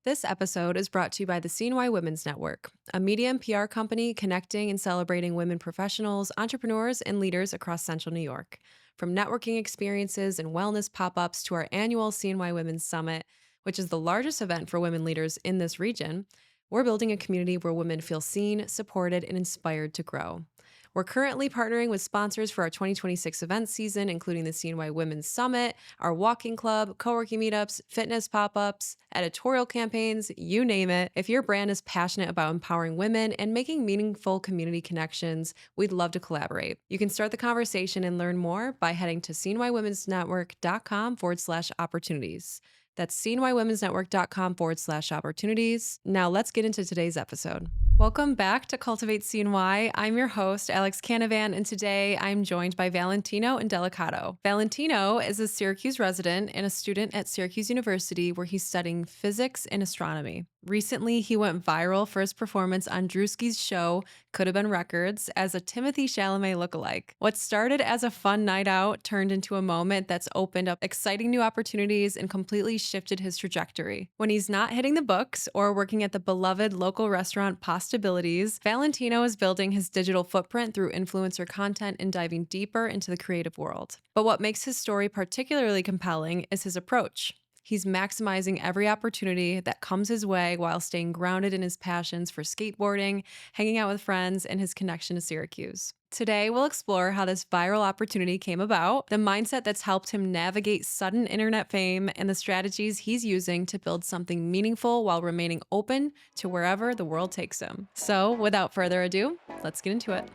This episode is brought to you by the CNY Women's Network, a media and PR company connecting and celebrating women professionals, entrepreneurs, and leaders across Central New York. From networking experiences and wellness pop-ups to our annual CNY Women's Summit, which is the largest event for women leaders in this region, we're building a community where women feel seen, supported, and inspired to grow. We're currently partnering with sponsors for our 2026 event season, including the CNY Women's Summit, our walking club, co-working meetups, fitness pop-ups, editorial campaigns, you name it. If your brand is passionate about empowering women and making meaningful community connections, we'd love to collaborate. You can start the conversation and learn more by heading to cnywomensnetwork.com/opportunities. That's cnywomensnetwork.com/opportunities. Now let's get into today's episode. Welcome back to Cultivate CNY. I'm your host, Alex Canavan, and today I'm joined by Valentino Indelicato. Valentino is a Syracuse resident and a student at Syracuse University where he's studying physics and astronomy. Recently, he went viral for his performance on Druski's show, CouldaBeenRecords, as a Timothée Chalamet lookalike. What started as a fun night out turned into a moment that's opened up exciting new opportunities and completely shifted his trajectory. When he's not hitting the books or working at the beloved local restaurant Pastabilities, Valentino is building his digital footprint through influencer content and diving deeper into the creative world. But what makes his story particularly compelling is his approach. He's maximizing every opportunity that comes his way while staying grounded in his passions for skateboarding, hanging out with friends, and his connection to Syracuse. Today, we'll explore how this viral opportunity came about, the mindset that's helped him navigate sudden internet fame, and the strategies he's using to build something meaningful while remaining open to wherever the world takes him. So, without further ado, let's get into it.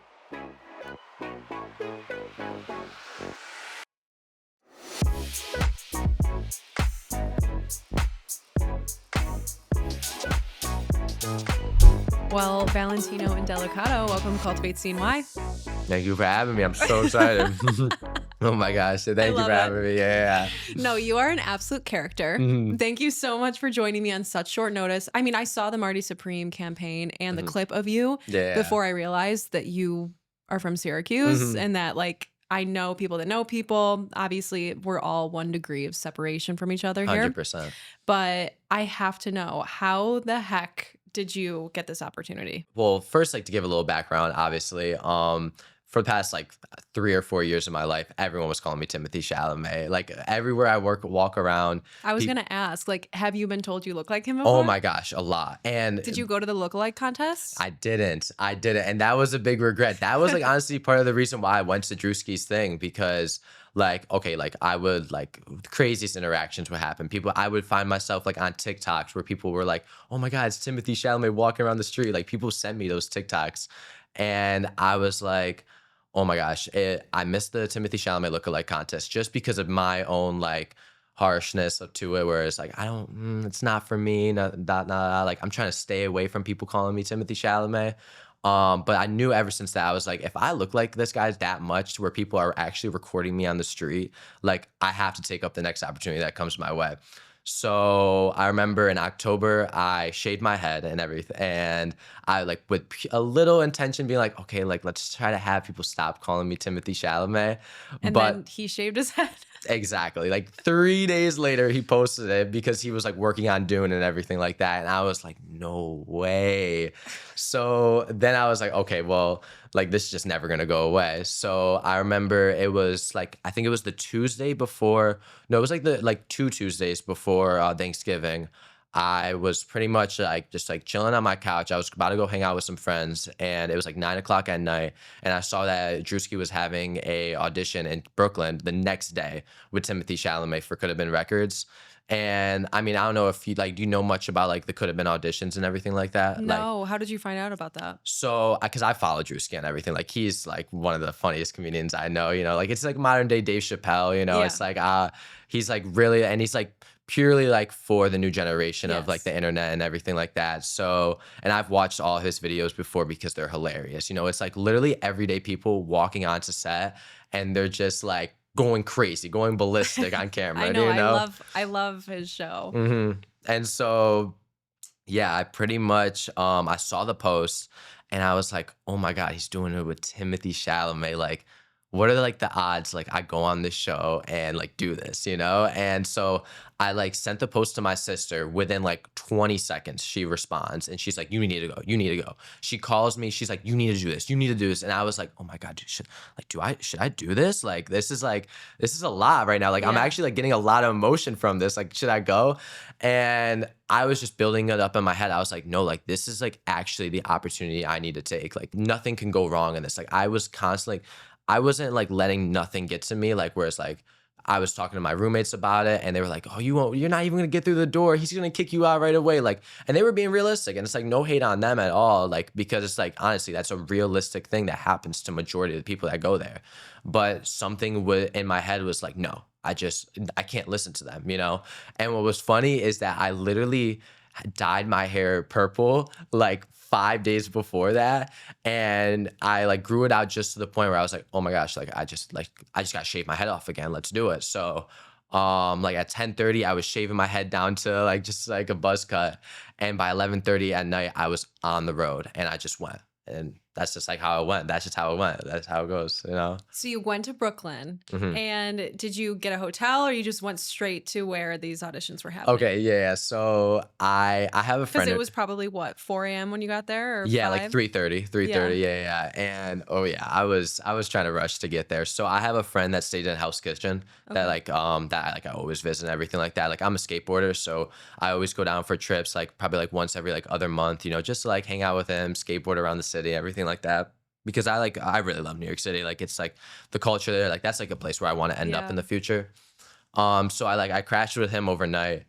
Well, Valentino Indelicato, welcome to Cultivate CNY. Thank you for having me. I'm so excited. Oh my gosh. So thank you for having me. Yeah. No, you are an absolute character. Mhm. Thank you so much for joining me on such short notice. I mean, I saw the Marty Supreme campaign and the clip of you Yeah. before I realized that you are from Syracuse Mhm. and that I know people that know people. Obviously, we're all 1 degree of separation from each other here. 100%. But I have to know, how the heck did you get this opportunity? Well, first, like to give a little background, obviously, for the past like 3 or 4 years of my life, everyone was calling me Timothée Chalamet. Like everywhere I walk around. I was going to ask, have you been told you look like him Oh before? my gosh, a lot. And Did you go to the lookalike contest? I didn't. And that was a big regret. That was like honestly part of the reason why I went to Druski's thing, because I would the craziest interactions would happen. I would find myself like on TikToks where people were like, oh my God, it's Timothée Chalamet walking around the street. Like people send me those TikToks. And I was like, oh my gosh, I missed the Timothée Chalamet lookalike contest just because of my own harshness to it, where it's like it's not for me, like I'm trying to stay away from people calling me Timothée Chalamet. But I knew ever since that I was like, if I look like this guy that much to where people are actually recording me on the street, like I have to take up the next opportunity that comes my way. So I remember in October, I shaved my head and everything. And I with a little intention being like, okay, let's try to have people stop calling me Timothée Chalamet. And then he shaved his head. Exactly. 3 days later, he posted it because he was working on Dune and everything like that. And I was like, no way. So then I was like, okay, well, this is just never going to go away. So I remember it was I think it was the Tuesday before, no, it was the 2 Tuesdays before Thanksgiving. I was pretty much just chilling on my couch. I was about to go hang out with some friends, and it was 9 o'clock at night. And I saw that Druski was having a audition in Brooklyn the next day with Timothée Chalamet for CouldaBeenRecords. And I mean, I don't know if you do you know much about the CouldaBeen auditions and everything like that? No, how did you find out about that? So, because I follow Druski and everything, he's one of the funniest comedians I know. It's modern day Dave Chappelle. Yeah. It's he's really, and he's purely for the new generation of Yes. the internet and everything like that. So, and I've watched all his videos before because they're hilarious. It's literally everyday people walking onto set, and they're just going crazy, going ballistic on camera. I know, you know? I love his show. Mm-hmm. And so, yeah, I pretty much I saw the post and I was like, oh my God, he's doing it with Timothée Chalamet. what are like the odds like I go on this show and like do this, you know? And so I like sent the post to my sister. Within like 20 seconds, she responds and she's like, you need to go. You need to go. She calls me. She's like, you need to do this. You need to do this. And I was like, oh my God, dude, should I do this? Like, this is a lot right now. Like, I'm Yeah. actually like getting a lot of emotion from this. Like, should I go? And I was just building it up in my head. I was like, no, like, this is like actually the opportunity I need to take. Like, nothing can go wrong in this. Like, I was constantly, I wasn't like letting nothing get to me. Like, whereas like, I was talking to my roommates about it and they were like, oh, you're not even gonna get through the door. He's gonna kick you out right away. Like, and they were being realistic. And it's like, no hate on them at all. Like, because it's like, honestly, that's a realistic thing that happens to majority of the people that go there. But something in my head was like, no, I can't listen to them, you know? And what was funny is that I literally dyed my hair purple like 5 days before that, and I like grew it out just to the point where I was like, oh my gosh, like I just gotta shave my head off again. Let's do it. So like at 10:30 I was shaving my head down to like just like a buzz cut, and by 11:30 at night I was on the road and I just went. And that's just like how it went. That's just how it went. That's how it goes, you know? So you went to Brooklyn, Mhm. and did you get a hotel or you just went straight to where these auditions were happening? Okay, yeah. So I have a Because friend. it was probably what, 4 a.m. when you got there, or Yeah, like 5? 3:30, 3:30, Yeah. yeah. And oh yeah, I was trying to rush to get there. So I have a friend that stayed in Hell's Kitchen that Okay. I always visit and everything like that. Like I'm a skateboarder, so I always go down for trips like probably like once every like other month, you know, just to like hang out with him, skateboard around the city, everything like that. Because I really love New York City. Like it's like the culture there, like that's like a place where I want to end up Yeah. in the future. So I crashed with him overnight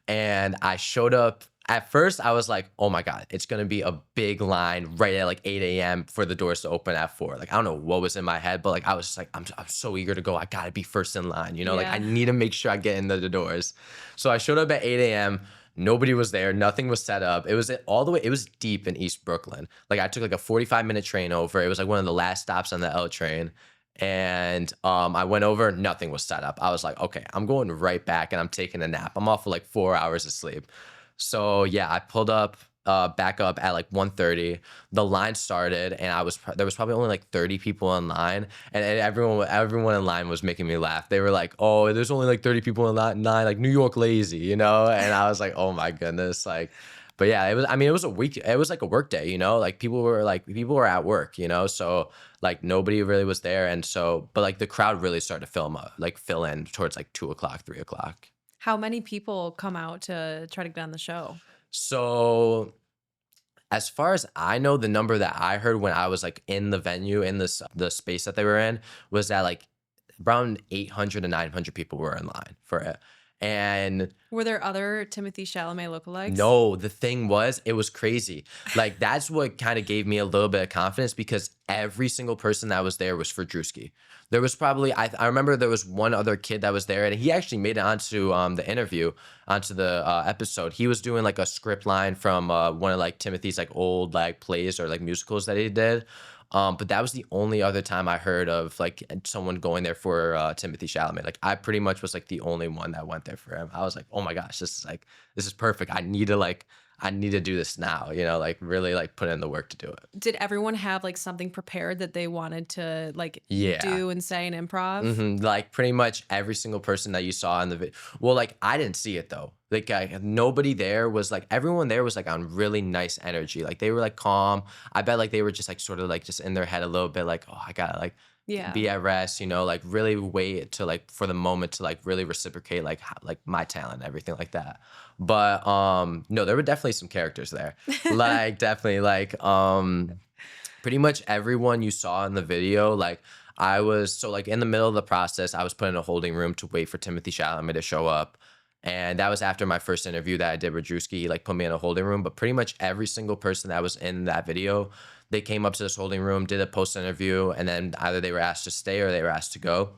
and I showed up. At first, I was like, oh my God, it's gonna be a big line right at like 8 a.m. for the doors to open at 4. Like, I don't know what was in my head, but like I was just like, I'm so eager to go. I gotta be first in line, you know, like I Yeah. need to make sure I get into the doors. So I showed up at 8 a.m. Nobody was there, nothing was set up. It was all the way, it was deep in East Brooklyn. Like I took like a 45-minute train over. It was like one of the last stops on the L train. And I went over, nothing was set up. I was like, okay, I'm going right back and I'm taking a nap. I'm off for like 4 hours of sleep. So yeah, I pulled up back up at like 1:30. The line started and there was probably only like 30 people in line, and everyone in line was making me laugh. They were like, "Oh, there's only like 30 people in line, like New York lazy," you know? And I was like, "Oh my goodness." Like, but yeah, it was a week, it was like a work day, you know? Like people were at work, you know? So like nobody really was there, and so but like the crowd really started to fill in towards like 2 o'clock, 3 o'clock. How many people come out to try to get on the show? So as far as I know, the number that I heard when I was like in the venue in the space that they were in was that like around 800 to 900 people were in line for it. And Were there other Timothée Chalamet lookalikes? no, the thing was, it was crazy. Like that's what kind of gave me a little bit of confidence because every single person that was there was for Druski. There was probably I remember there was one other kid that was there, and he actually made it onto the interview, onto the episode. He was doing like a script line from one of like Timothy's like old like plays or like musicals that he did. But that was the only other time I heard of like someone going there for Timothée Chalamet. Like I pretty much was like the only one that went there for him. I was like, oh my gosh, this is perfect. I need to do this now, you know, like really like put in the work to do it. Did everyone have like something prepared that they wanted to like Yeah. do and say in improv? Like pretty much every single person that you saw in the video. Well, like I didn't see it though. Like nobody there was like everyone there was like on really nice energy. Like they were like calm. I bet like they were just like sort of like just in their head a little bit like, oh, I gotta like Yeah. be at rest, you know, like really wait to like for the moment to like really reciprocate like like my talent and everything like that. But no, there were definitely some characters there. Like definitely like pretty much everyone you saw in the video, like I was so like in the middle of the process, I was put in a holding room to wait for Timothée Chalamet to show up. And that was after my first interview that I did with Druski. He like put me in a holding room. But pretty much every single person that was in that video, they came up to this holding room, did a post interview, and then either they were asked to stay or they were asked to go.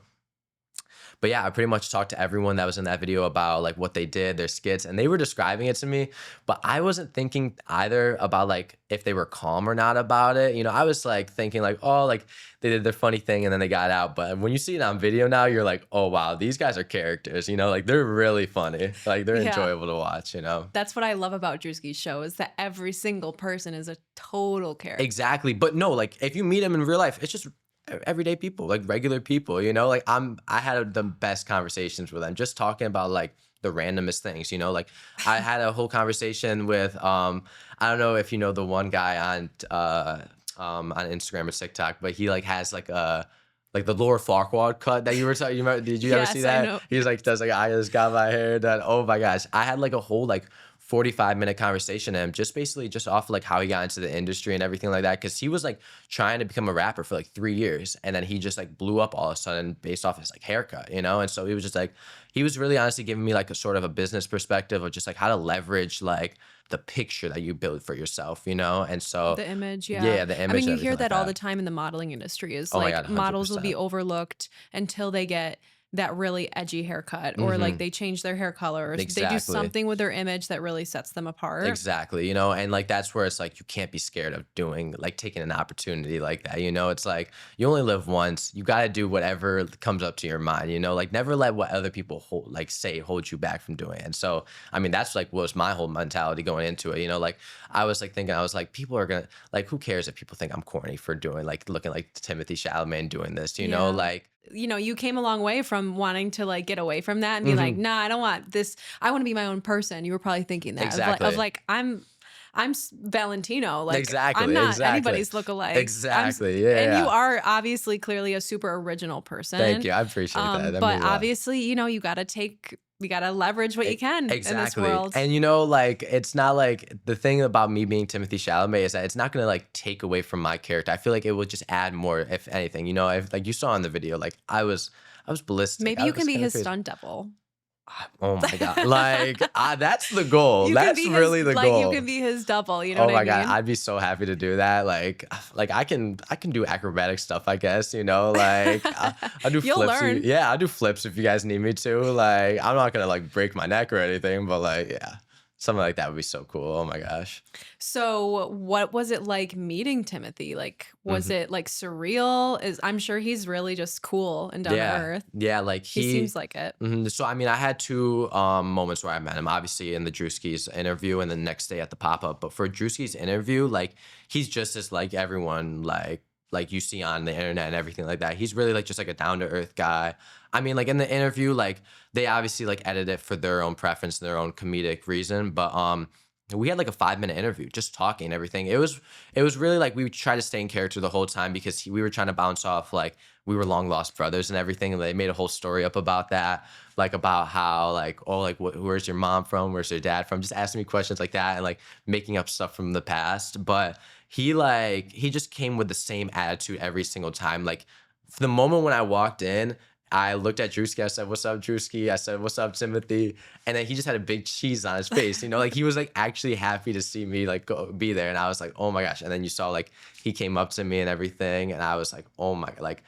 But yeah, I pretty much talked to everyone that was in that video about like what they did, their skits, and they were describing it to me. But I wasn't thinking either about like if they were calm or not about it. You know, I was like thinking like, oh, like they did their funny thing and then they got out. But when you see it on video now, you're like, oh wow, these guys are characters. You know, like they're really funny. Like they're Yeah. enjoyable to watch. You know. That's what I love about Druski's show is that every single person is a total character. Exactly. But no, like if you meet him in real life, it's just everyday people, like regular people, you know, like I had the best conversations with them, just talking about like the randomest things, you know, like I had a whole conversation with, I don't know if you know the one guy on Instagram or TikTok, but he like has like the Laura Farquaad cut that you were talking about. Did you ever see Yes, I that? know. He's like, does like, I just got my hair done. Oh my gosh. I had like a whole like 45-minute conversation with him, just basically just off like how he got into the industry and everything like that. Cause he was like trying to become a rapper for like 3 years. And then he just like blew up all of a sudden based off his like haircut, you know? And so he was just like, he was really honestly giving me like a sort of a business perspective of just like how to leverage like the picture that you build for yourself, you know? And so The image, yeah. yeah, the I image mean, and you everything hear like that all the that. time in the modeling industry is Oh my God, like models will be 100%. overlooked until they get that really edgy haircut or like Mhm. they change their hair color or they do Exactly. something with their image that really sets them apart. Exactly, you know, and like that's where it's like you can't be scared of doing like taking an opportunity like that, you know. It's like you only live once. You got to do whatever comes up to your mind, you know, like never let what other people hold you back from doing it. And so, I mean, that's like was my whole mentality going into it, you know, like I was like thinking, I was like, people are gonna like, who cares if people think I'm corny for doing like looking like Timothée Chalamet and doing this, you know, Yeah. like. You know, you came a long way from wanting to like get away from that and be like, Mhm. nah, I don't want this. I want to be my own person. You were probably thinking that Exactly. I'm Valentino. Like I'm Exactly. not Exactly. anybody's lookalike. Exactly. Yeah. And you Yeah. are obviously clearly a super original Thank person. you. I appreciate that. That But means a lot. obviously, you know, you got to leverage what you can in this Exactly. world. And you know, like it's not like the thing about me being Timothée Chalamet is that it's not gonna like take away from my character. I feel like it will just add more, if anything. You know, if like you saw in the video, like I was ballistic. Maybe I you was can be kind of his crazy. stunt double. Oh my God. Like that's the goal. You can That's be his really the like you goal. can be his double, you know Oh what I my God, mean? I'd be so happy to do that. Like I can do acrobatic stuff, I guess, you know, like I'll do You'll flips. learn. Yeah, I'll do flips if you guys need me to. Like I'm not gonna like break my neck or anything, but like yeah, something like that would be so cool. Oh my gosh. So, what was it like meeting Timothy? Like, was Mhm. it like surreal? I'm sure he's really just cool and down to Yeah, earth. yeah, like He seems like it. So I mean, I had two moments where I met him. Obviously, in the Druski's interview, and the next day at the pop up. But for Druski's interview, like he's just as like everyone like you see on the internet and everything like that. He's really like just like a down to earth guy. I mean, like in the interview, like they obviously like edit it for their own preference and their own comedic reason, but we had like a 5-minute interview just talking and everything. It was really like we tried to stay in character the whole time because we were trying to bounce off like we were long lost brothers and everything. And they made a whole story up about that, like about how like, oh, like where's your mom from? Where's your dad from? Just asking me questions like that and like making up stuff from the past. But he just came with the same attitude every single time. Like the moment when I walked in, I looked at Druski. I said, "What's up, Druski?" I said, "What's up, Timothy?" And then he just had a big cheese on his face. You know, like he was like actually happy to see me like be there. And I was like, "Oh my gosh!" And then you saw like he came up to me and everything, and I was like, "Oh my!" Like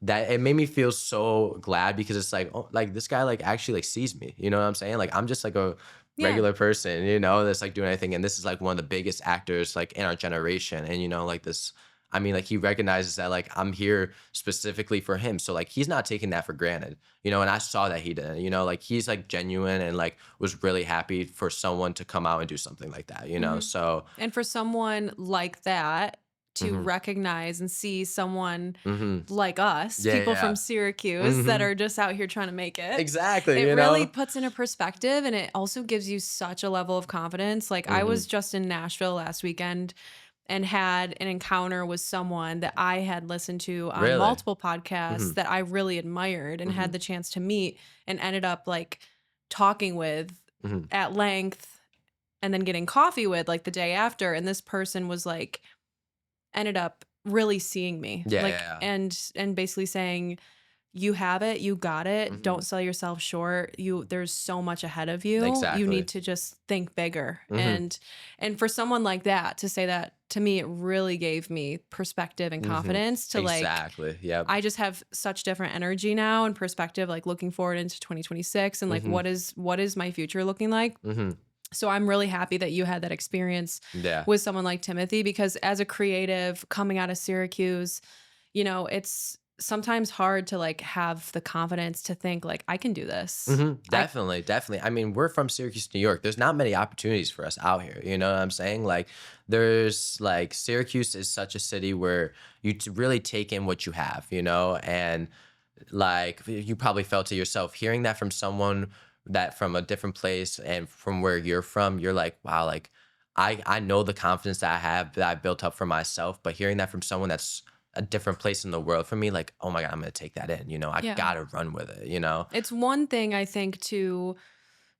that. It made me feel so glad because it's like, oh, like this guy like actually like sees me. You know what I'm saying? Like I'm just like a Yeah. regular person, you know, that's like doing anything. And this is like one of the biggest actors like in our generation. And you know, like this, I mean, like he recognizes that like I'm here specifically for him. So like he's not taking that for granted, you know, and I saw that he didn't, you know, like he's like genuine and like was really happy for someone to come out and do something like that, you know. Mhm. So And for someone like that to hmm recognize and see someone hmm like us, yeah, people yeah. from Syracuse that hmm are just out here trying to make it, Exactly, it you really know. puts into perspective and it also gives you such a level of confidence. Like I hmm was just in Nashville last weekend and had an encounter with someone that I had listened to on Really. multiple podcasts hmm that I really admired and hmm had the chance to meet and ended up like talking with hmm at length and then getting coffee with like the day after. And this person was like, ended up really seeing me Yeah, like yeah, and basically saying you have it, you got yeah. it, don't sell yourself short, there's so much ahead of you Exactly. need to just think bigger. hmm And for someone like that to say that to me, it really gave me perspective and hmm confidence to like Exactly. Yep. I just have such different energy now and perspective like looking forward into 2026 and like hmm what is my future looking like. hmm So I'm really happy that you had that experience Yeah. with someone like Timothy because as a creative coming out of Syracuse, you know, it's sometimes hard to like have the confidence to think like I can do this. I Definitely, definitely. I mean, we're from Syracuse, New York. There's not many opportunities for us out here. You know what I'm saying? Like, there's like Syracuse is such a city where really take in what you have, you know, and like you probably felt it yourself hearing that from someone that from a different place and from where you're from, you're like, wow, like I know the confidence that I have that I built up for myself, but hearing that from someone that's a different place in the world for me, like, oh my God, I'm gonna take that in. You know, I yeah. gotta run with it, you know? It's one thing I think to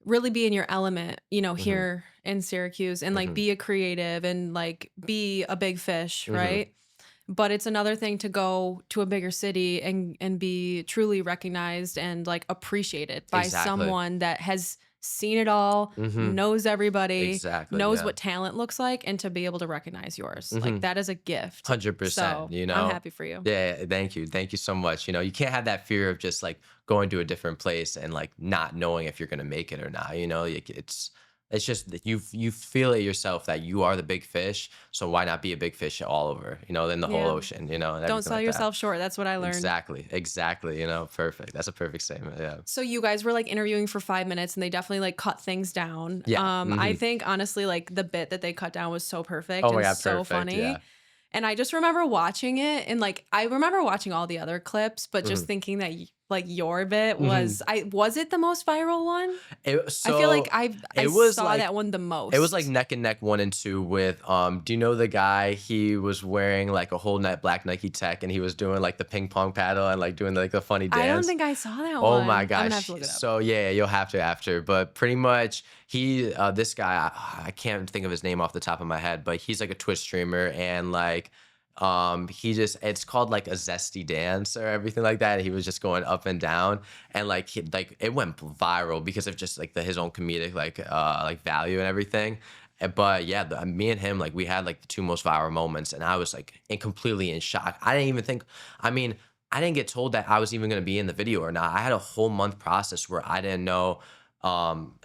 really be in your element, you know, Hmm. here in Syracuse and like Hmm. be a creative and like be a big fish, Hmm. right? But it's another thing to go to a bigger city and be truly recognized and like appreciated by Exactly. someone that has seen it all, Hmm. knows everybody, Exactly. knows Yeah. what talent looks like, and to be able to recognize yours. Like Hmm. that is a gift. 100%, So you I'm know? happy for you. Yeah, thank you. Thank you so much. You know, you can't have that fear of just like going to a different place and like not knowing if you're gonna make it or not. You know, like it's just that you feel it yourself that you are the big fish. So why not be a big fish all over, you know, in the whole Yeah. ocean, you know, and Don't everything sell like that. yourself short. That's what I learned. Exactly. Exactly. You know, perfect. That's a perfect statement. Yeah. So you guys were like interviewing for 5 minutes and they definitely like cut things down. Yeah. I think honestly, like the bit that they cut down was so perfect Oh my and God, so perfect. Yeah. funny. And I just remember watching it and like I remember watching all the other clips, but just Hmm. thinking that like your bit Hmm. was it the most viral one? It, I feel like so I it was saw like that one the It was like most. neck and neck 1 and 2 with do you know the guy, he was wearing like a whole net black Nike Tech and he was doing like the ping pong paddle and like doing like the funny I don't dance. think I saw that Oh my one. I'm gonna have to gosh. look it up. So yeah, you'll have to after. But pretty much he this guy, I can't think of his name off the top of my head, but he's like a Twitch streamer and like he just it's called like a zesty dance or everything like that. He was just going up and down and like like it went viral because of just like his own comedic like value and everything. But yeah, me and him, like we had like the two most viral moments, and I was like completely in shock. I didn't even think. I mean, I didn't get told that I was even going to be in the video or not. I had a whole month process where I didn't know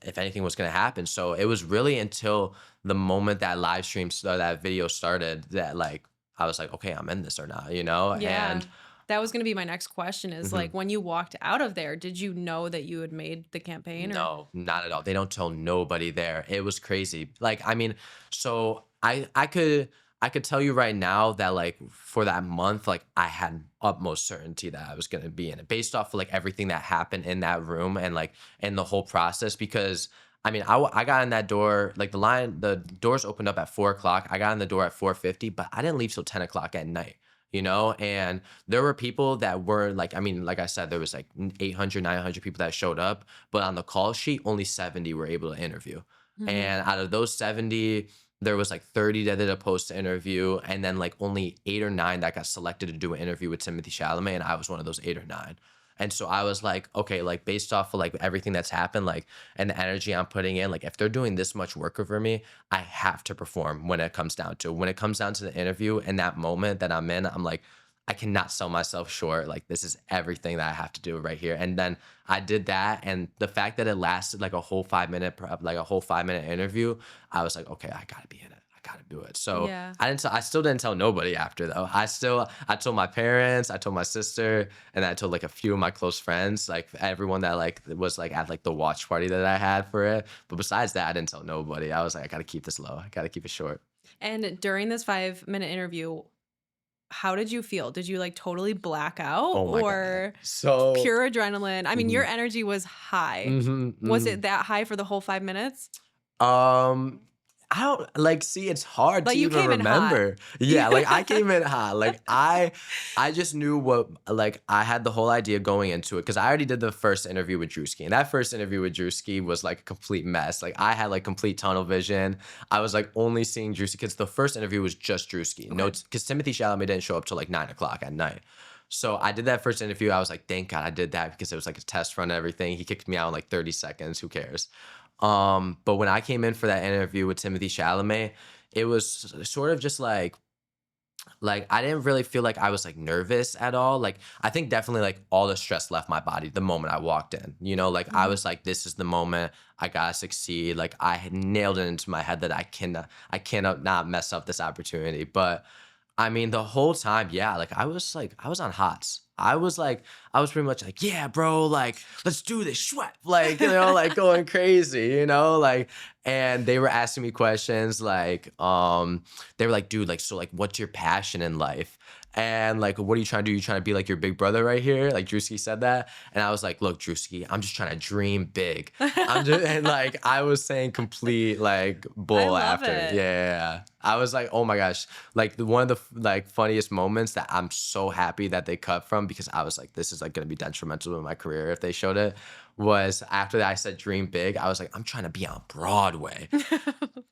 if anything was going to happen. So it was really until the moment that live stream, that video started, that like I was like, okay, I'm in this or not, you know? Yeah. And That was going to be my next question is mhm, like when you walked out of there, did you know that you had made the campaign or no, not at all. They don't tell nobody there. It was crazy. Like, I mean, so I could tell you right now that like for that month, like I had utmost certainty that I was gonna be in it based off of like everything that happened in that room and like in the whole process. Because I mean, I got in that door, like the doors opened up at 4 o'clock. I got in the door at 4:50, but I didn't leave till 10 o'clock at night. You know, and there were people that were like, I mean, like I said, there was like 800, 900 people that showed up, but on the call sheet, only 70 were able to interview. Mhm. And out of those 70, there was like 30 that did a post interview, and then like only 8 or 9 that got selected to do an interview with Timothée Chalamet, and I was one of those 8 or 9. And so I was like, okay, like based off of like everything that's happened, like and the energy I'm putting in, like if they're doing this much work over me, I have to perform when it comes down to when it comes down to the interview and that moment that I'm in, I'm like, I cannot sell myself short. Like this is everything that I have to do right here. And then I did that, and the fact that it lasted like a whole 5 minute, like a whole 5 minute interview, I was like, okay, I gotta be in it. I gotta do it. So Yeah. I still didn't tell nobody after though. I told my parents, I told my sister, and I told like a few of my close friends, like everyone that like was like at like the watch party that I had for it. But besides that, I didn't tell nobody. I was like, I gotta keep this low. I gotta keep it short. And during this 5 minute interview, how did you feel? Did you like totally black out Oh my God. or So pure adrenaline? I mean, your mhm, energy was high. mhm, Was mhm. it that high for the whole 5 minutes? Um, I don't like see it's hard to Like you even came in hot. remember. Yeah, like I came in hot. Like I just knew what like I had the whole idea going into it because I already did the first interview with Druski. And that first interview with Druski was like a complete mess. Like I had like complete tunnel vision. I was like only seeing Druski because the first interview was just Druski. No, Okay. because Timothée Chalamet didn't show up till like 9 o'clock at night. So I did that first interview. I was like, thank God I did that because it was like a test run and everything. He kicked me out in like 30 seconds. Who cares? But when I came in for that interview with Timothée Chalamet, it was sort of just like I didn't really feel like I was like nervous at all. Like I think definitely like all the stress left my body the moment I walked in. You know, like I Mhm. was like, this is the moment I gotta succeed. Like I had nailed it into my head that I cannot not mess up this opportunity. But I mean, the whole time, yeah, like I was on hots. I was pretty much like, yeah, bro, like, let's do this, sweat, like, like going crazy, like, and they were asking me questions like, they were like, dude, like, so like, what's your passion in life? And like, what are you trying to do? You trying to be like your big brother right here? Like Druski said that. And I was like, look, Druski, I'm just trying to dream big. And like, I was saying complete like I bull love after. it. Yeah. I was like, oh my gosh. Like one of the like funniest moments that I'm so happy that they cut from, because I was like, this is like going to be detrimental to my career if they showed it, was after that I said dream big. I was like, I'm trying to be on Broadway.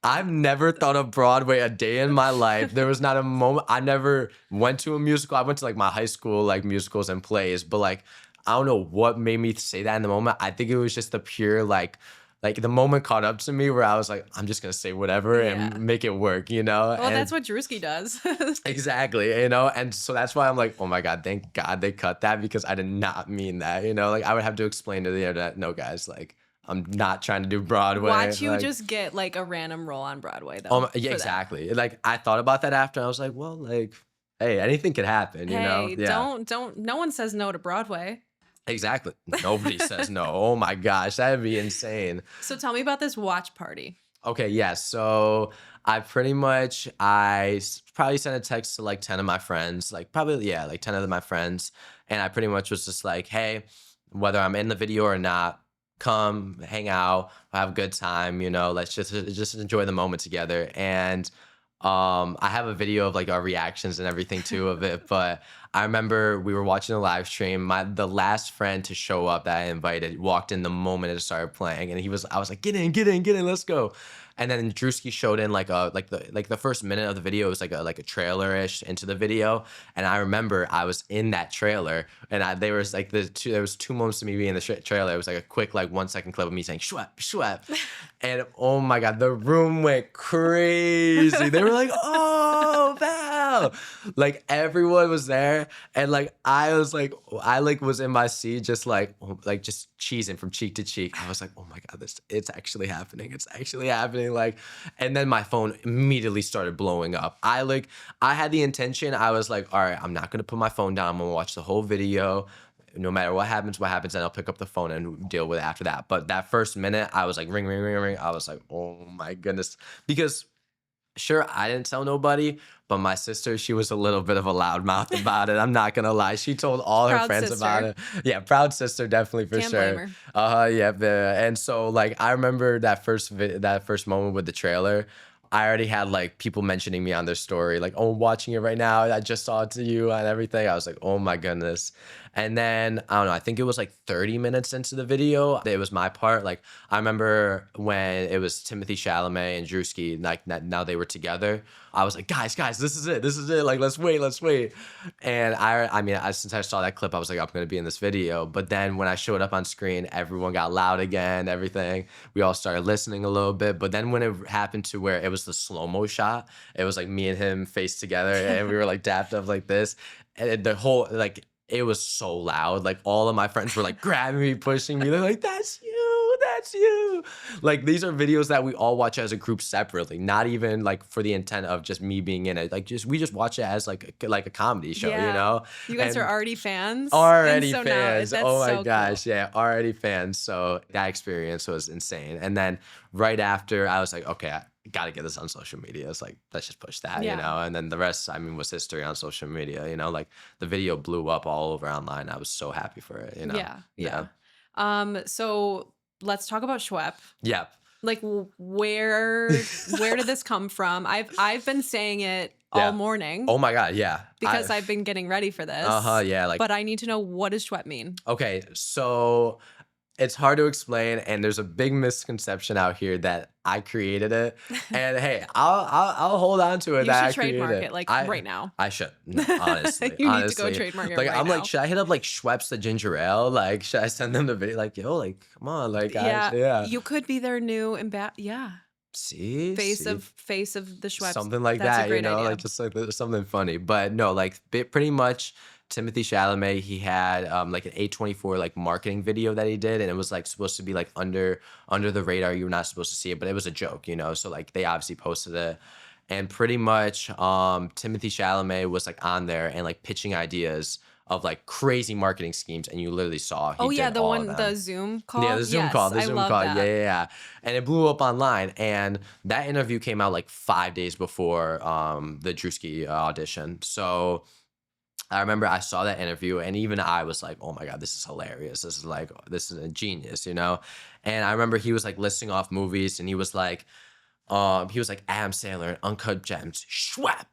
I've never thought of Broadway a day in my life. There was not a moment. I never went to a musical. I went to like my high school like musicals and plays, but like I don't know what made me say that in the moment. I think it was just the pure like the moment caught up to me where I was like, I'm just gonna say whatever and make it work, Well, and that's what Druski does. exactly, and so that's why I'm like, oh my God, thank God they cut that, because I did not mean that, like I would have to explain to the internet, no guys, like I'm not trying to do Broadway. Watch you like, just get like a random role on Broadway though. yeah, for that. exactly. Like I thought about that after. I was like, well, like, hey, anything could happen, Hey, Yeah, don't. No one says no to Broadway. exactly. Nobody says no. Oh my gosh, that'd be insane. So tell me about this watch party. Okay, yeah. So I probably sent a text to like 10 of my friends, like probably, yeah, like 10 of my friends. And I pretty much was just like, hey, whether I'm in the video or not, come hang out, have a good time, let's just enjoy the moment together. And I have a video of like our reactions and everything too of it, but I remember we were watching the live stream. The last friend to show up that I invited walked in the moment it started playing, and I was like, get in, let's go. And then Druski showed in like the first minute of the video was like a trailer-ish into the video, and I remember I was in that trailer, and there was like there was 2 moments of me being in the trailer. It was like a quick like 1 second clip of me saying shwep shwep, and oh my God, the room went crazy. They were like, oh Val, like everyone was there, and like I was in my seat just just cheesing from cheek to cheek. I was like, oh my God, it's actually happening. It's actually happening. Like, and then my phone immediately started blowing up. I had the intention. I was like, all right, I'm not gonna put my phone down. I'm gonna watch the whole video. No matter what happens, and I'll pick up the phone and deal with it after that. But that first minute, I was like, ring, ring, ring, ring. I was like, oh my goodness. Because sure, I didn't tell nobody, but my sister, she was a little bit of a loudmouth about it. I'm not gonna lie. She told all her Proud friends sister. about it. Yeah, proud sister, definitely for Can't sure. blame her. Yeah. And so like I remember that first moment with the trailer. I already had like people mentioning me on their story, like, oh, I'm watching it right now. I just saw it to you and everything. I was like, oh my goodness. And then I don't know, I think it was like 30 minutes into the video. It was my part. Like I remember when it was Timothée Chalamet and Druski, like now they were together. I was like, guys, this is it. Like, let's wait. And since I saw that clip, I was like, I'm gonna be in this video. But then when I showed up on screen, everyone got loud again, everything. We all started listening a little bit. But then when it happened to where it was the slow-mo shot, it was like me and him face together, and we were like dapped up like this. And the whole like it was so loud. Like all of my friends were like grabbing me, pushing me. They're like, that's you. Like these are videos that we all watch as a group separately, not even like for the intent of just me being in it. Like we just watch it as like a comedy show, You guys are already fans. Already and so fans. Now, Oh my so gosh. cool. Yeah. Already fans. So that experience was insane. And then right after I was like, okay, I got to get this on social media. It's like, let's just push that, and then the rest, was history on social media, like the video blew up all over online. I was so happy for it, Yeah. So let's talk about Schwepp. Yeah. Like where did this come from? I've been saying it all morning. Oh my God, yeah. Because I've been getting ready for this. Yeah. But I need to know, what does Schwepp mean? Okay, so it's hard to explain, and there's a big misconception out here that I created it. And hey, I'll hold on to it. You that should trademark it right now. I should, honestly. You need to go trademark it like, right I'm now. like, should I hit up like Schweppes the ginger ale? Like, should I send them the video? Like, yo, like, come on, like, yeah. You could be their new See, face of the Schweppes. Something like That's that, a great idea. like just like something funny. But no, like pretty much Timothée Chalamet, he had like an A24 like marketing video that he did, and it was like supposed to be like under the radar. You were not supposed to see it, but it was a joke, So like they obviously posted it, and pretty much Timothée Chalamet was like on there and like pitching ideas of like crazy marketing schemes, and you literally saw he did all of them. The Zoom call. Yeah, the Zoom Yes, call, the I Zoom love call. that. Yeah. And it blew up online. And that interview came out like 5 days before the Druski audition. So I remember I saw that interview, and even I was like, oh my God, this is hilarious. This is a genius, you know? And I remember he was like listing off movies, and he was like Adam Sandler and Uncut Gems, Schwep.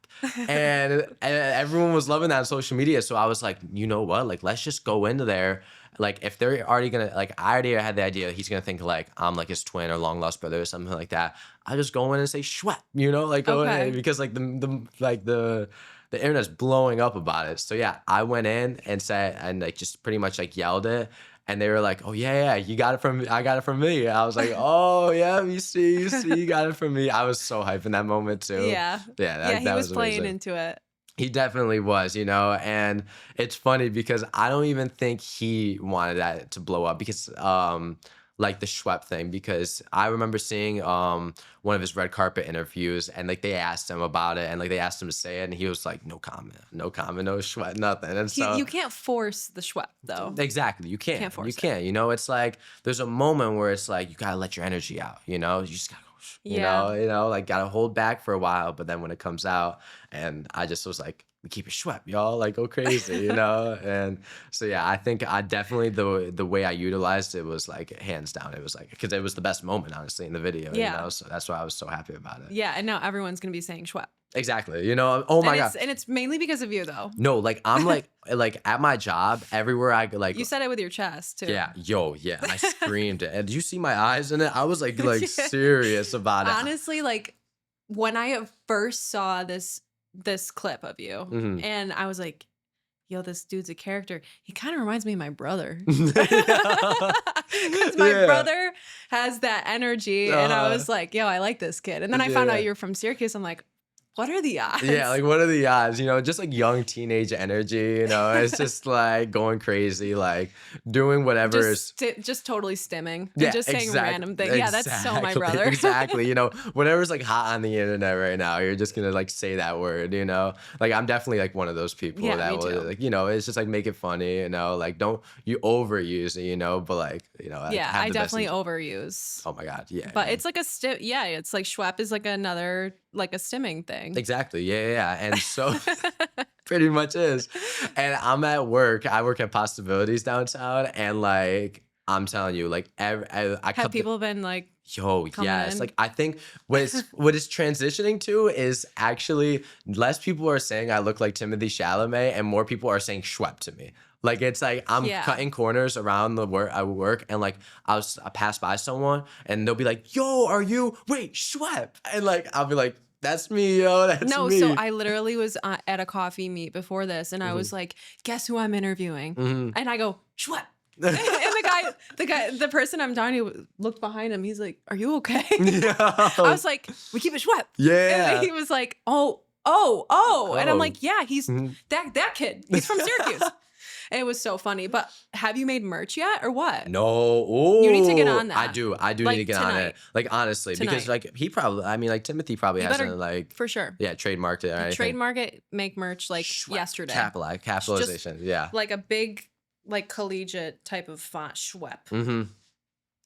And everyone was loving that on social media. So I was like, you know what? Like, let's just go into there. Like, if they're already gonna, like, I already had the idea he's gonna think like I'm like his twin or long lost brother or something like that. I just go in and say Schwep, you know, like go in, because like the internet's blowing up about it. So yeah, I went in and said, and like just pretty much like yelled it. And they were like, oh, yeah, you got it from me. I got it from me. I was like, oh, yeah, you see, you got it from me. I was so hyped in that moment, too. Yeah. He was playing into it. He definitely was, you know, and it's funny because I don't even think he wanted that to blow up because, like the Schwepp thing, because I remember seeing one of his red carpet interviews, and like they asked him about it, and like they asked him to say it, and he was like, no comment, no Schwepp, nothing. And so you can't force the Schwepp though. Exactly, you can't. Force you can't. You know, it's like there's a moment where it's like you gotta let your energy out. You know, you just gotta go. You know, like gotta hold back for a while, but then when it comes out, and I just was like, we keep it Schwepp, y'all, like go crazy, you know? And so, yeah, I think I definitely, the way I utilized it was like hands down. It was like, because it was the best moment, honestly, in the video, you know? So that's why I was so happy about it. Yeah, and now everyone's going to be saying Schwepp. Exactly. You know, oh my God. And it's mainly because of you, though. No, like I'm like at my job, everywhere I go, like. You said it with your chest, too. Yeah. Yeah. I screamed it. And did you see my eyes in it? I was like serious about it. Honestly, like when I first saw this clip of you, and I was like, yo, this dude's a character. He kind of reminds me of my brother. Because my brother has that energy. And I was like, yo, I like this kid. And then I found out you're from Syracuse. I'm like, what are the odds? Yeah, like what are the odds? You know, just like young teenage energy, you know, it's just like going crazy, like doing whatever. Just totally stimming. Yeah, just saying random things. Yeah, that's so my brother. Exactly. You know, whatever's like hot on the internet right now, you're just going to like say that word, you know? Like I'm definitely like one of those people that will like, you know, it's just like make it funny, you know, like don't you overuse it, you know, but like, you know. Yeah, I definitely overuse. Oh my God, yeah. But it's like it's like Schwepp is like another, like a stimming thing. Exactly. Yeah. And so pretty much is. And I'm at work. I work at Pastabilities downtown. And like, I'm telling you, like, have people been like, yo, yes. Like, I think what it's transitioning to is actually less people are saying I look like Timothée Chalamet and more people are saying Schwepp to me. Like, it's like I'm cutting corners around the work, and like I pass by someone and they'll be like, yo, wait, Schwepp. And like, I'll be like, that's me, yo. That's me. So I literally was at a coffee meet before this, and I was like, guess who I'm interviewing? And I go, Schwepp. And the person I'm talking to looked behind him. He's like, are you okay? I was like, we keep it Schwepp. Yeah. And he was like, oh. And I'm like, yeah, he's that kid. He's from Syracuse. And it was so funny. But have you made merch yet or what? No. Ooh, you need to get on that. I do like, need to get on it. Like, honestly, because like he probably, I mean, like Timothy probably hasn't like. For sure. Yeah, trademarked it or anything. Trademark it, make merch like yesterday. Capitalization. Yeah. Like a big, like collegiate type of font, Schwepp.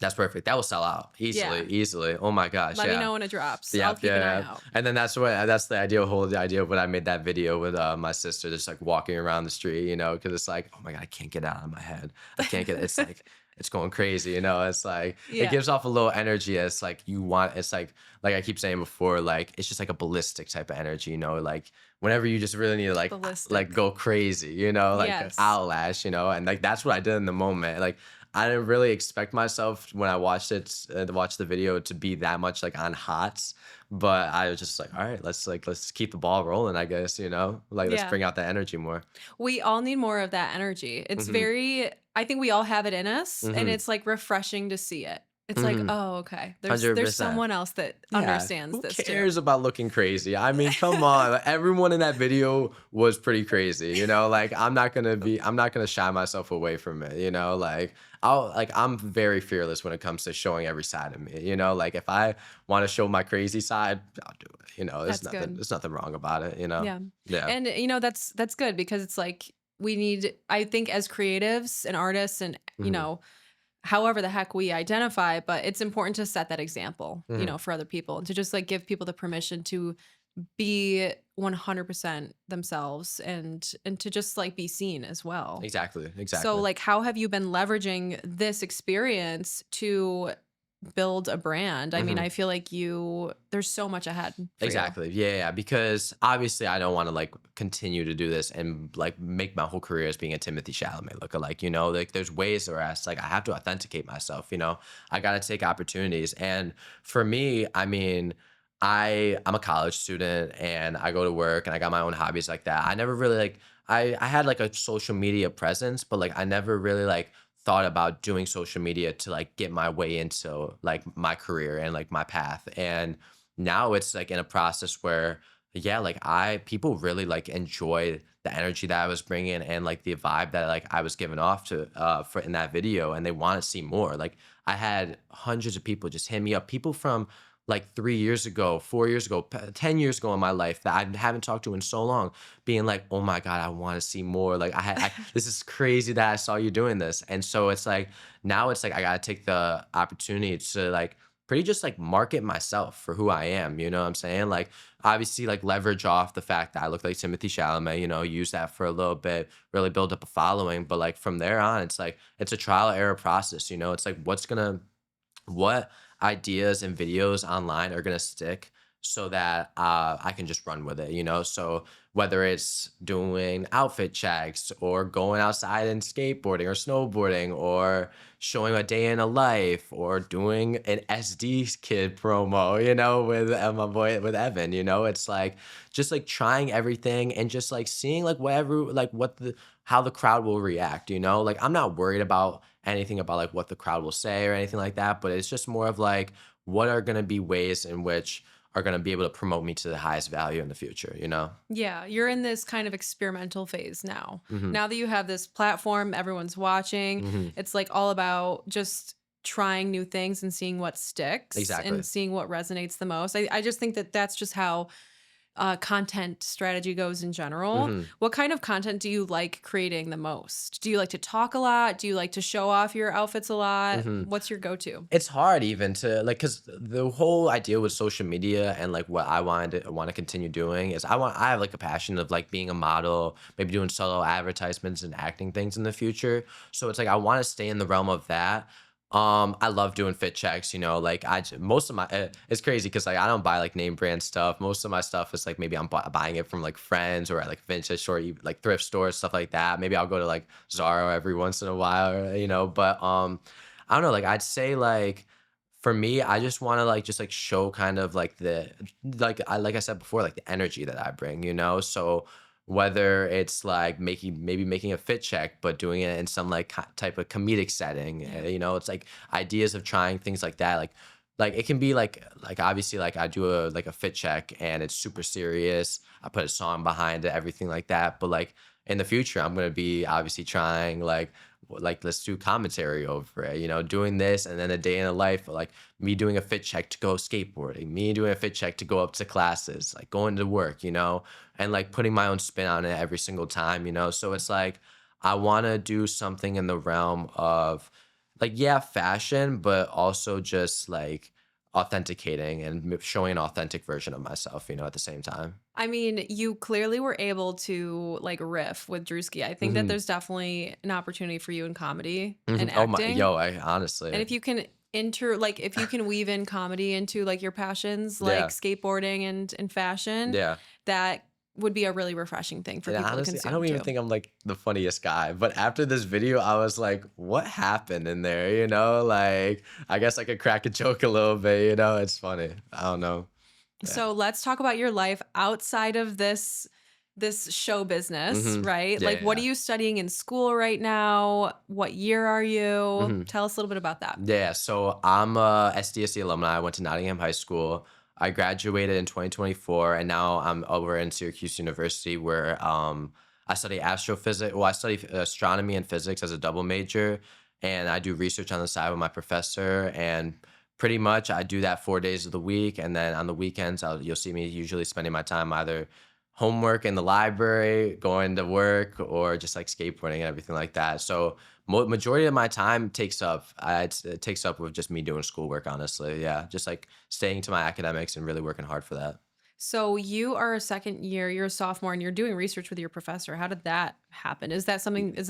That's perfect. That will sell out easily. Oh my gosh. Let me know when it drops. I'll keep an eye out. And then that's the whole idea of when I made that video with my sister, just like walking around the street, you know, because it's like, oh my God, I can't get it out of my head. I can't get it. It's like, it's going crazy, you know. It's like it gives off a little energy. It's like it's like I keep saying before, like it's just like a ballistic type of energy, you know, like whenever you just really need to like go crazy, you know, like outlash, you know, and like that's what I did in the moment. Like I didn't really expect myself when I watched the video to be that much like on hots, but I was just like, all right, let's keep the ball rolling, I guess, you know, like let's bring out that energy more. We all need more of that energy. It's I think we all have it in us, and it's like refreshing to see it. It's like, oh, okay. There's someone else that understands this too. Who cares about looking crazy? I mean, come on. Everyone in that video was pretty crazy, you know? Like, I'm not gonna shy myself away from it, you know? Like, I'm very fearless when it comes to showing every side of me, you know? Like, if I want to show my crazy side, I'll do it, you know? There's nothing wrong about it, you know? Yeah. And, you know, that's good because it's like, we need, I think, as creatives and artists and, Hmm. however the heck we identify, but it's important to set that example, Hmm. for other people and to just like give people the permission to be 100% themselves and to just like be seen as well. Exactly. So Exactly. like how have you been leveraging this experience to build a brand? I mean, Hmm. I feel like there's so much ahead for you. Exactly. Yeah, yeah. Because obviously, I don't want to like continue to do this and like make my whole career as being a Timothée Chalamet lookalike. Like there's ways where it's like I have to authenticate myself. I got to take opportunities. And for me, I mean, I'm a college student and I go to work and I got my own hobbies like that. I never really like I had like a social media presence, but like I never really like thought about doing social media to like get my way into like my career and like my path. And now it's like in a process where yeah, like I people really like enjoy the energy that I was bringing and like the vibe that like I was giving off to for in that video, and they want to see more. Like I had hundreds of people just hit me up, people from like 3 years ago, 4 years ago, 10 years ago in my life that I haven't talked to in so long, being like, oh my god, I want to see more. Like this is crazy that I saw you doing this. And so it's like now it's like I gotta take the opportunity to like pretty just like market myself for who I am. You know what I'm saying? Like obviously like leverage off the fact that I look like Timothée Chalamet, use that for a little bit, really build up a following. But like from there on, it's like it's a trial and error process, It's like what ideas and videos online are going to stick so that I can just run with it. So whether it's doing outfit checks or going outside and skateboarding or snowboarding or showing a day in a life or doing an SD kid promo, with my boy with Evan, it's like just like trying everything and just like seeing like whatever like what the how the crowd will react, like I'm not worried about anything about like what the crowd will say or anything like that, but it's just more of like what are going to be ways in which are going to be able to promote me to the highest value in the future. Yeah, you're in this kind of experimental phase now. Hmm. Now that you have this platform, everyone's watching, Hmm. it's like all about just trying new things and seeing what sticks Exactly. and seeing what resonates the most. I just think that that's just how content strategy goes in general. Hmm. What kind of content do you like creating the most? Do you like to talk a lot? Do you like to show off your outfits a lot? Hmm. What's your go-to? It's hard even to like because the whole idea with social media and like what I want to continue doing is I have like a passion of like being a model, maybe doing solo advertisements and acting things in the future. So it's like I want to stay in the realm of that. I love doing fit checks, like most of my it's crazy because like I don't buy like name brand stuff. Most of my stuff is like maybe I'm buying it from like friends or at like vintage store, like thrift stores, stuff like that. Maybe I'll go to like Zara every once in a while, but I don't know, like I'd say like for me, I just want to like just like show kind of like the like I said before, like the energy that I bring, So whether it's like making a fit check, but doing it in some like type of comedic setting, Yeah. it's like ideas of trying things like that, like it can be like obviously like I do a fit check and it's super serious. I put a song behind it, everything like that. But like in the future, I'm gonna be obviously trying like let's do commentary over it, doing this and then a day in a life, like me doing a fit check to go skateboarding, me doing a fit check to go up to classes, like going to work, and like putting my own spin on it every single time, So it's like I want to do something in the realm of like yeah, fashion, but also just like authenticating and showing an authentic version of myself, at the same time. I mean, you clearly were able to like riff with Druski. I think that Hmm. there's definitely an opportunity for you in comedy Hmm. and Oh my, acting. yo, I honestly, And if you can if you can weave in comedy into like your passions like yeah, skateboarding and fashion, yeah. that would be a really refreshing thing for And people to honestly, I consume don't even too. think I'm like the funniest guy. But after this video, I was like, what happened in there? Like I guess I could crack a joke a little bit, It's funny. I don't know. Yeah. So let's talk about your life outside of this show business, Hmm. right? Yeah, Like yeah, what are yeah. you studying in school right now? What year are you? Hmm. Tell us a little bit about that. Yeah, so I'm a SDSC alumni. I went to Nottingham High School. I graduated in 2024, and now I'm over in Syracuse University where I study astrophysics. Well, I study astronomy and physics as a double major, and I do research on the side with my professor. And pretty much I do that 4 days of the week, and then on the weekends, you'll see me usually spending my time either homework in the library, going to work, or just like skateboarding and everything like that. So majority of my time it takes up with just me doing schoolwork, honestly. Yeah, just like staying to my academics and really working hard for that. So you are a second year, you're a sophomore, and you're doing research with your professor. How did that happen? Is that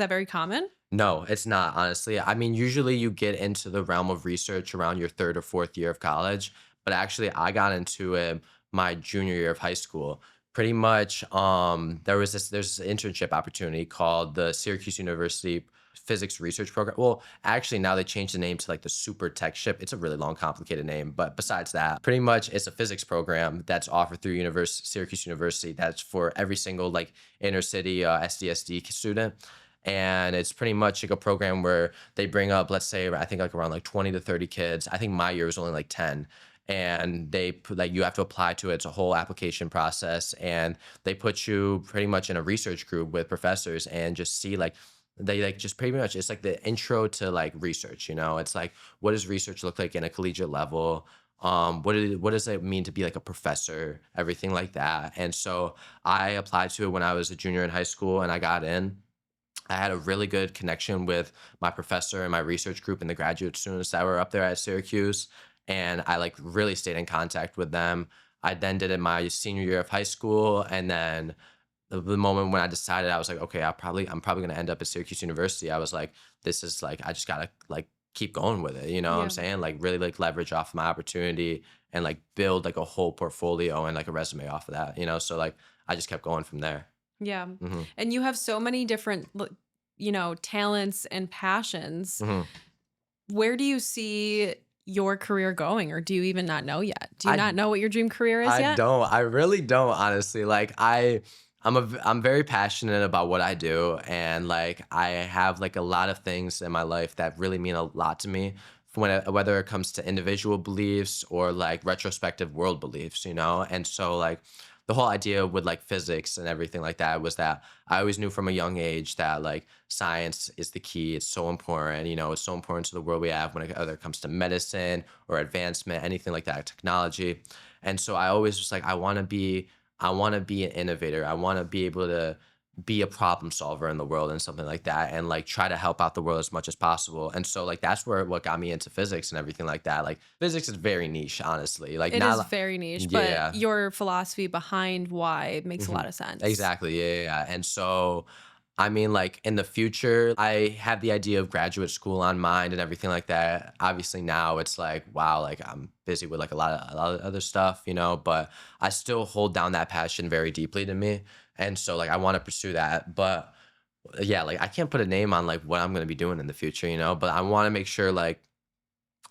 very common? No, it's not, honestly. I mean, usually you get into the realm of research around your third or fourth year of college, but actually I got into it my junior year of high school. Pretty much, there's this internship opportunity called the Syracuse University Physics Research Program. Well, actually now they changed the name to like the Super Tech Ship. It's a really long, complicated name, but besides that, pretty much it's a physics program that's offered through Syracuse University. That's for every single like inner city SDSD student. And it's pretty much like a program where they bring up, let's say, I think like around like 20 to 30 kids. I think my year was only like 10. And they put like you have to apply to it. It's a whole application process. And they put you pretty much in a research group with professors and just see like they like just pretty much it's like the intro to like research, you know? It's like what does research look like in a collegiate level? What does it mean to be like a professor, everything like that. And so I applied to it when I was a junior in high school and I got in. I had a really good connection with my professor and my research group and the graduate students that were up there at Syracuse. And I like really stayed in contact with them. I then did it my senior year of high school. And then the moment when I decided, I was like, okay, I'm probably gonna end up at Syracuse University. I was like, this is like I just gotta like keep going with it. You know what I'm Yeah. saying? Like really like leverage off my opportunity and like build like a whole portfolio and like a resume off of that, you know? So like I just kept going from there. Yeah. hmm And you have so many different, talents and passions. hmm Where do you see your career going, or do you even not know yet? Do you I not know what your dream career is I yet? don't. I really don't, honestly. Like I'm very passionate about what I do, and like I have like a lot of things in my life that really mean a lot to me. Whether it comes to individual beliefs or like retrospective world beliefs, you know. And so like the whole idea with like physics and everything like that was that I always knew from a young age that like science is the key. It's so important, you know. It's so important to the world we have whether it comes to medicine or advancement, anything like that, technology. And so I always was like, I want to be an innovator. I want to be able to be a problem solver in the world and something like that and like try to help out the world as much as possible. And so like that's where what got me into physics and everything like that. Like physics is very niche, honestly. Like It is not very niche, yeah. but your philosophy behind why makes a hmm lot of sense. Exactly. Yeah, yeah, yeah. And so I mean, like in the future, I have the idea of graduate school on mind and everything like that. Obviously, now it's like, wow, like I'm busy with like a lot of other stuff, you know, but I still hold down that passion very deeply to me. And so, like, I want to pursue that. But yeah, like I can't put a name on like what I'm going to be doing in the future, you know, but I want to make sure, like,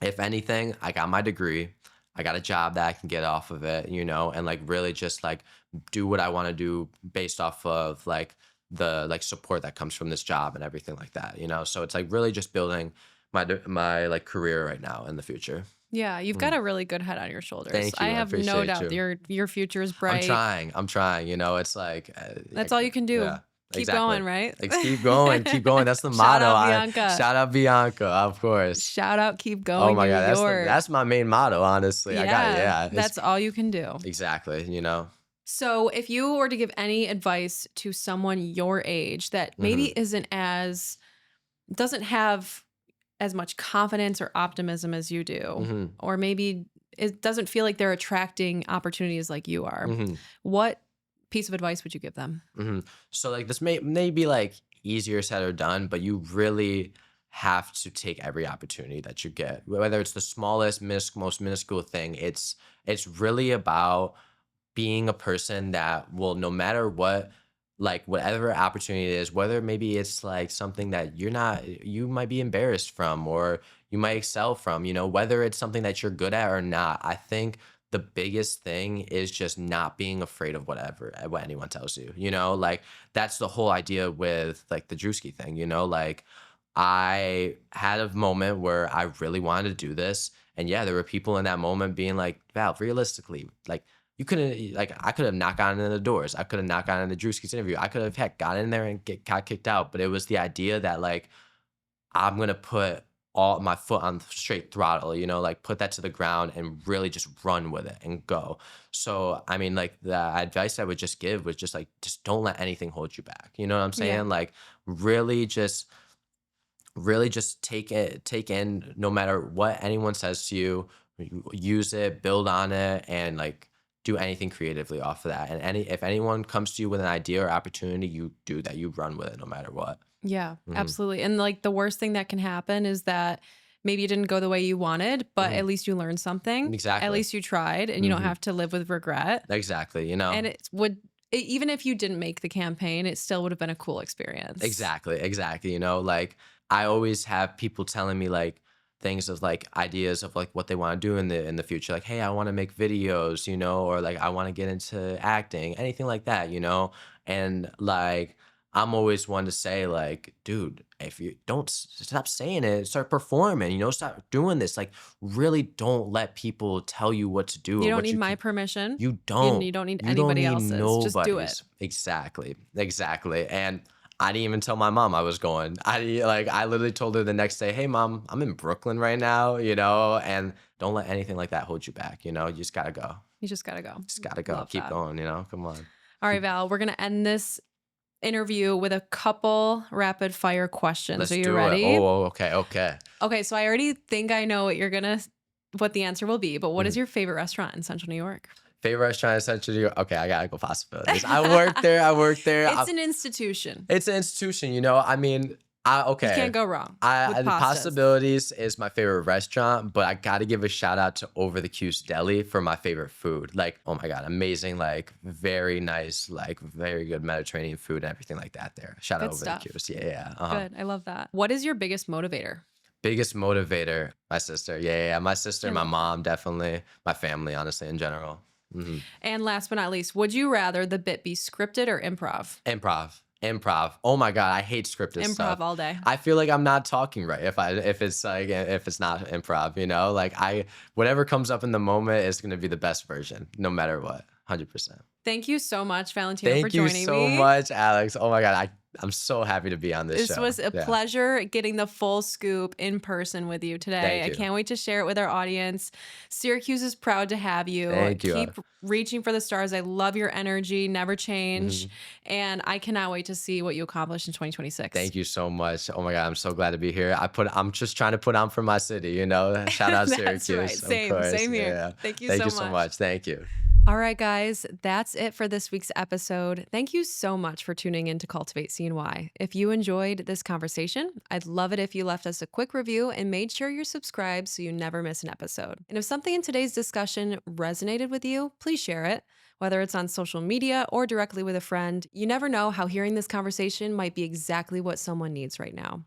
if anything, I got my degree, I got a job that I can get off of it, you know, and like really just like do what I want to do based off of like the like support that comes from this job and everything like that, you know. So it's like really just building my like career right now in the future. Yeah, you've got Mhm. a really good head on your shoulders. Thank I you. I have no appreciate doubt that you. your future is I'm bright. trying. I'm trying. You know, it's like, That's all you can yeah, do. Keep exactly. going, right? Like keep going, keep going. That's the Shout motto. out Bianca. Shout out Bianca, of course. Shout out, keep Oh going, my New God, York. that's my main motto. Honestly, I got Yeah, yeah. It's that's all you can do. exactly. You know. So, if you were to give any advice to someone your age that hmm maybe doesn't have as much confidence or optimism as you do, hmm or maybe it doesn't feel like they're attracting opportunities like you are, hmm what piece of advice would you give them? hmm So like this may be like easier said or done, but you really have to take every opportunity that you get, whether it's the smallest, most minuscule thing. It's really about being a person that will, no matter what, like whatever opportunity it is, whether maybe it's like something that you might be embarrassed from or you might excel from, you know, whether it's something that you're good at or not. I think the biggest thing is just not being afraid of what anyone tells you, you know, like that's the whole idea with like the Druski thing, you know, like I had a moment where I really wanted to do this. And yeah, there were people in that moment being like, Val, realistically, like you couldn't like I could have not gotten in the doors. I could have not gotten into Drewski's interview. I could have heck got in there and got kicked out. But it was the idea that like I'm gonna put all my foot on straight throttle, like put that to the ground and really just run with it and go. So, I mean, like the advice I would just give was just like, just don't let anything hold you back. You know what I'm saying? Yeah. Like really just take in no matter what anyone says to you, use it, build on it, and like do anything creatively off of that. And if anyone comes to you with an idea or opportunity, you do that, you run with it no matter what. Yeah, absolutely. And like the worst thing that can happen is that maybe it didn't go the way you wanted, but at least you learned something. Exactly. At least you tried, and you don't have to live with regret. Exactly. And even if you didn't make the campaign, it still would have been a cool experience. Exactly. Like I always have people telling me like things of like ideas of like what they want to do in the future. Like, hey, I want to make videos, or like I want to get into acting, anything like that, And like I'm always one to say like, dude, if you don't stop saying it, start performing, stop doing this. Like really don't let people tell you what to do. You don't need my permission. You don't. You don't need anybody else's. Just do it. Exactly. And I didn't even tell my mom I was going. I literally told her the next day, hey mom, I'm in Brooklyn right now, and don't let anything like that hold you back. You just gotta go. You just gotta go. Just gotta go. Keep going, come on. All right, Val, we're gonna end this interview with a couple rapid fire questions. Let's Are you do ready? It. Oh, okay. Okay, so I already think I know what the answer will be, but what is your favorite restaurant in Central New York? Favorite restaurant in Central New York? Okay, I gotta go Pastabilities. I work there. It's an institution. It's an institution, I mean, okay. You can't go wrong. The Pastabilities is my favorite restaurant, but I got to give a shout out to Over the Q's Deli for my favorite food. Like, oh my God, amazing, like very nice, like very good Mediterranean food and everything like that there. Shout out Over the Q's. Yeah. Good. I love that. What is your biggest motivator? Biggest motivator? My sister. Yeah. My sister, my mom, definitely. My family, honestly, in general. And last but not least, would you rather the bit be scripted or improv? Improv. Oh my God, I hate scripted stuff. Improv all day. I feel like I'm not talking right if it's not improv. Like whatever comes up in the moment is gonna be the best version, no matter what. 100%. Thank you so much, Valentino, for joining me. Thank you so much, Alex. Oh my God, I'm so happy to be on this show. This was a pleasure getting the full scoop in person with you today. I can't wait to share it with our audience. Syracuse is proud to have you. Thank you. Keep reaching for the stars. I love your energy. Never change. And I cannot wait to see what you accomplish in 2026. Thank you so much. Oh my God, I'm so glad to be here. I'm just trying to put on for my city, Shout out That's Syracuse. Right. Same here. Yeah. Thank you so much. Thank you. All right, guys, that's it for this week's episode. Thank you so much for tuning in to Cultivate CNY. If you enjoyed this conversation, I'd love it if you left us a quick review and made sure you're subscribed so you never miss an episode. And if something in today's discussion resonated with you, please share it. Whether it's on social media or directly with a friend, you never know how hearing this conversation might be exactly what someone needs right now.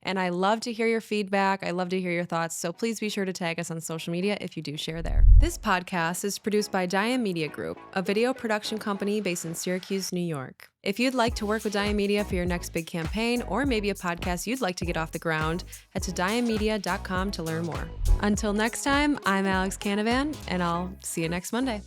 And I love to hear your feedback. I love to hear your thoughts. So please be sure to tag us on social media if you do share there. This podcast is produced by Diam Media Group, a video production company based in Syracuse, New York. If you'd like to work with Diam Media for your next big campaign, or maybe a podcast you'd like to get off the ground, head to diammedia.com to learn more. Until next time, I'm Alex Canavan, and I'll see you next Monday.